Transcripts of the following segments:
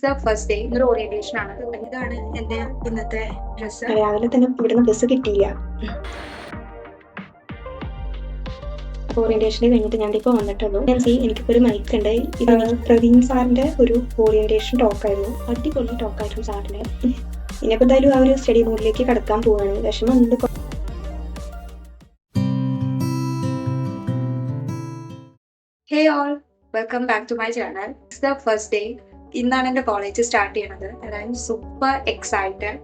The first day ഒരു orientation ആണ്. ഇതാണ് എൻ്റെ ഇന്നത്തെ ഡ്രസ്സ്. രാവിലെ തന്നെ ഇവിടുന്ന് ബസ് കിട്ടിയില്ല. ഓറിയന്റേഷൻ കഴിഞ്ഞിട്ട് ഞാൻ ഇപ്പോൾ വന്നിട്ടുള്ളൂ. എനിക്കിപ്പോൾ ഒരു മൈക്ക് ഉണ്ട്. ഇത് പ്രവീൺ സാറിന്റെ ഒരു ഓറിയന്റേഷൻ ടോക്കായിരുന്നു. അടിപൊളി ടോക്കായിരുന്നു സാറിന്റെ. ഇനിയിപ്പോൾ എന്തായാലും ആ ഒരു സ്റ്റഡി മോഡിലേക്ക് കടക്കാൻ പോവാണ്. വിഷമം ഉണ്ട്. Hey all, welcome back to my channel. It's the first day. ഇന്നാണ് എൻ്റെ കോളേജ് സ്റ്റാർട്ട് ചെയ്യണത്. I am super excited.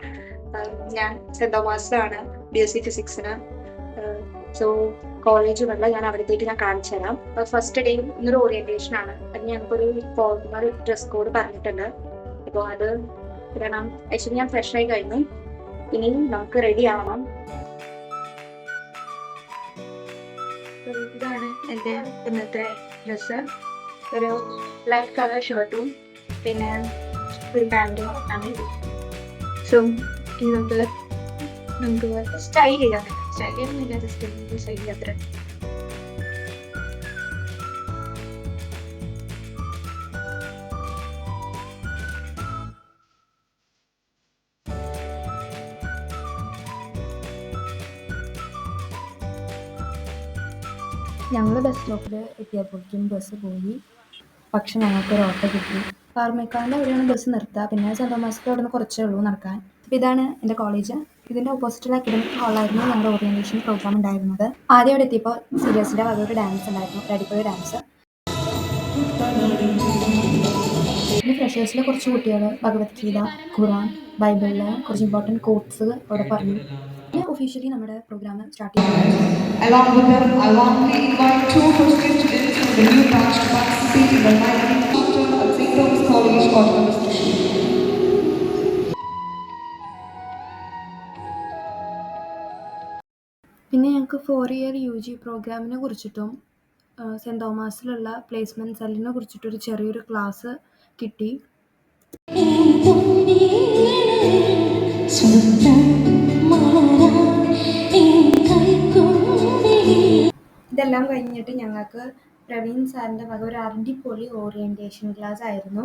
ഞാൻ സെന്റ് തോമസിലാണ് BSc ഫിസിക്സിന്. സോ കോളേജ് വല്ല ഞാൻ അവിടത്തേക്ക് ഞാൻ കാണിച്ചു തരാം. ഫസ്റ്റ് ഡേ ഇന്നൊരു ഓറിയന്റേഷൻ ആണ്. അത് ഞങ്ങൾക്കൊരു ഫോർമൽ ഡ്രസ് കോഡ് പറഞ്ഞിട്ടുണ്ട്. അപ്പോൾ അത് ഇടണം. ആക്ച്വലി ഞാൻ ഫ്രഷ് ആയി കഴിഞ്ഞു. ഇനി നമുക്ക് റെഡി ആവണം. ഇതാണ് എൻ്റെ ഇന്നത്തെ ഡ്രസ്സ്. ഒരു ലൈറ്റ് കളർ ഷർട്ടും പിന്നെ ഒരു പാൻറ്റും ആണ്. സോ ഇത് നമുക്ക് സ്റ്റൈൽ ചെയ്യാൻ പറ്റും. സ്റ്റൈൽ ചെയ്യുന്നില്ല, ജസ്റ്റ് സ്റ്റൈൽ ചെയ്യാത്ര. ഞങ്ങൾ ബസ് സ്റ്റോപ്പിൽ എത്തിയപ്പോഴേക്കും ബസ് പോയി. പക്ഷെ ഞങ്ങൾക്കൊരു ഓട്ടോ കിട്ടി. പാർമേക്കാടിൻ്റെ അവിടെയാണ് ബസ് നിർത്തുക. പിന്നെ സെൻറ് തോമസിൻ്റെ അവിടെ നിന്ന് കുറച്ചേ ഉള്ളൂ നടക്കാൻ. അപ്പോൾ ഇതാണ് എൻ്റെ കോളേജ്. ഇതിൻ്റെ ഓപ്പോസിറ്റുള്ള അക്കാഡമിക് ഹാളായിരുന്നു ഞങ്ങളുടെ ഓറിയന്റേഷൻ പ്രോഗ്രാം ഉണ്ടായിരുന്നത്. ആദ്യം അവിടെ എത്തിയപ്പോൾ സീരിയസിൻ്റെ വക ഒരു ഡാൻസ് ഉണ്ടായിരുന്നു, ഒരു അടിപൊളി ഡാൻസ്. പിന്നെ ഫ്രഷേഴ്സിലെ കുറച്ച് കുട്ടികൾ ഭഗവത്ഗീത, ഖുറാൻ, ബൈബിളിലെ കുറച്ച് ഇമ്പോർട്ടൻറ്റ് കോട്ട്സ് അവിടെ പറഞ്ഞു. പിന്നെ ഒഫീഷ്യലി നമ്മുടെ പ്രോഗ്രാം സ്റ്റാർട്ട് ചെയ്തു. Along with them, I warmly invite two first-year students from the new batch to participate in the 19th chapter at St. Thomas College, Autonomous Trichy. പിന്നെ ഞങ്ങൾക്ക് 4 ഇയർ UG പ്രോഗ്രാമിനെ കുറിച്ചിട്ടും cent തോമസിലുള്ള placement സെല്ലിനെ കുറിച്ചിട്ടൊരു ചെറിയൊരു class കിട്ടി. ഇതെല്ലാം കഴിഞ്ഞിട്ട് ഞങ്ങൾക്ക് പ്രവീൺ സാറിൻ്റെ വക ഒരു അടിപൊളി ഓറിയന്റേഷൻ ക്ലാസ് ആയിരുന്നു.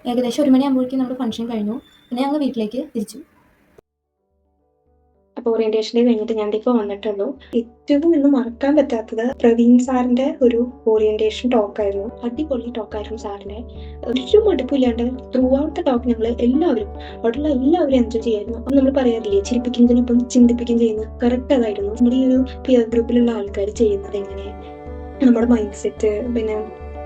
ഏകദേശം 1 മണിയാകുമ്പോഴേക്കും നമ്മുടെ ഫംഗ്ഷൻ കഴിഞ്ഞു. പിന്നെ ഞങ്ങൾ വീട്ടിലേക്ക് തിരിച്ചു. അപ്പോൾ ഓറിയന്റേഷൻ കഴിഞ്ഞിട്ട് ഞാൻ ഇപ്പോൾ വന്നിട്ടുള്ളൂ. ഏറ്റവും ഇന്ന് മറക്കാൻ പറ്റാത്തത് പ്രവീൺ സാറിന്റെ ഒരു ഓറിയന്റേഷൻ ടോക്കായിരുന്നു. അടിപൊളി ടോക്കായിരുന്നു സാറിന്റെ. ഒരു മടുപ്പില്ലാണ്ട് ത്രൂ ഔട്ട് ദ ടോക്ക് ഞങ്ങൾ എല്ലാവരും അവിടെയുള്ള എല്ലാവരും എൻജോയ് ചെയ്യായിരുന്നു. അപ്പം നമ്മൾ പറയാറില്ലേ, ചിരിപ്പിക്കുന്നതിനൊപ്പം ചിന്തിപ്പിക്കുകയും ചെയ്യുന്നത് കറക്റ്റ് അതായിരുന്നു. നമ്മുടെ ഈ ഒരു പിയർ ഗ്രൂപ്പിലുള്ള ആൾക്കാർ ചെയ്യുന്നത് എങ്ങനെ, നമ്മുടെ മൈൻഡ് സെറ്റ്, പിന്നെ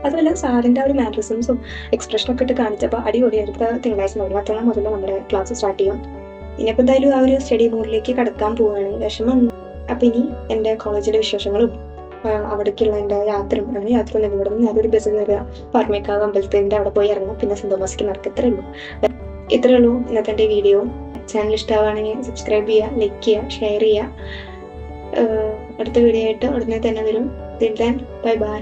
അതുപോലെ സാറിന്റെ ആ ഒരു മാനറിസംസും എക്സ്പ്രഷനൊക്കെ ഇട്ട് കാണിച്ചപ്പോൾ അടിപൊളിയായിട്ട് തിങ്കളാഴ്ച മറ്റന്നാൾ മുതൽ നമ്മുടെ ക്ലാസ് സ്റ്റാർട്ട് ചെയ്യാം. ഇനിയിപ്പോൾ എന്തായാലും ആ ഒരു സ്റ്റഡി മോഡിലേക്ക് കടക്കാൻ പോവുകയാണ്. വിഷമം. അപ്പം ഇനി എൻ്റെ കോളേജിലെ വിശേഷങ്ങളും അവിടേക്കുള്ള എൻ്റെ യാത്രയും, അങ്ങനെ യാത്ര ഒന്നും ഇവിടെ നിന്ന് അതൊരു ബസ് കയറുക, പാർമേക്കാവ് അമ്പലത്തിൻ്റെ അവിടെ പോയി ഇറങ്ങും, പിന്നെ സെന്റ് തോമസിക്ക് നടക്കുക. ഇത്രയേ ഉള്ളൂ ഇന്നത്തെ എൻ്റെ വീഡിയോ. ചാനൽ ഇഷ്ടമാവുകയാണെങ്കിൽ സബ്സ്ക്രൈബ് ചെയ്യുക, ലൈക്ക് ചെയ്യുക, ഷെയർ ചെയ്യുക. അടുത്ത വീഡിയോ ആയിട്ട് ഉടനെ തന്നെ വരും. Bye bye.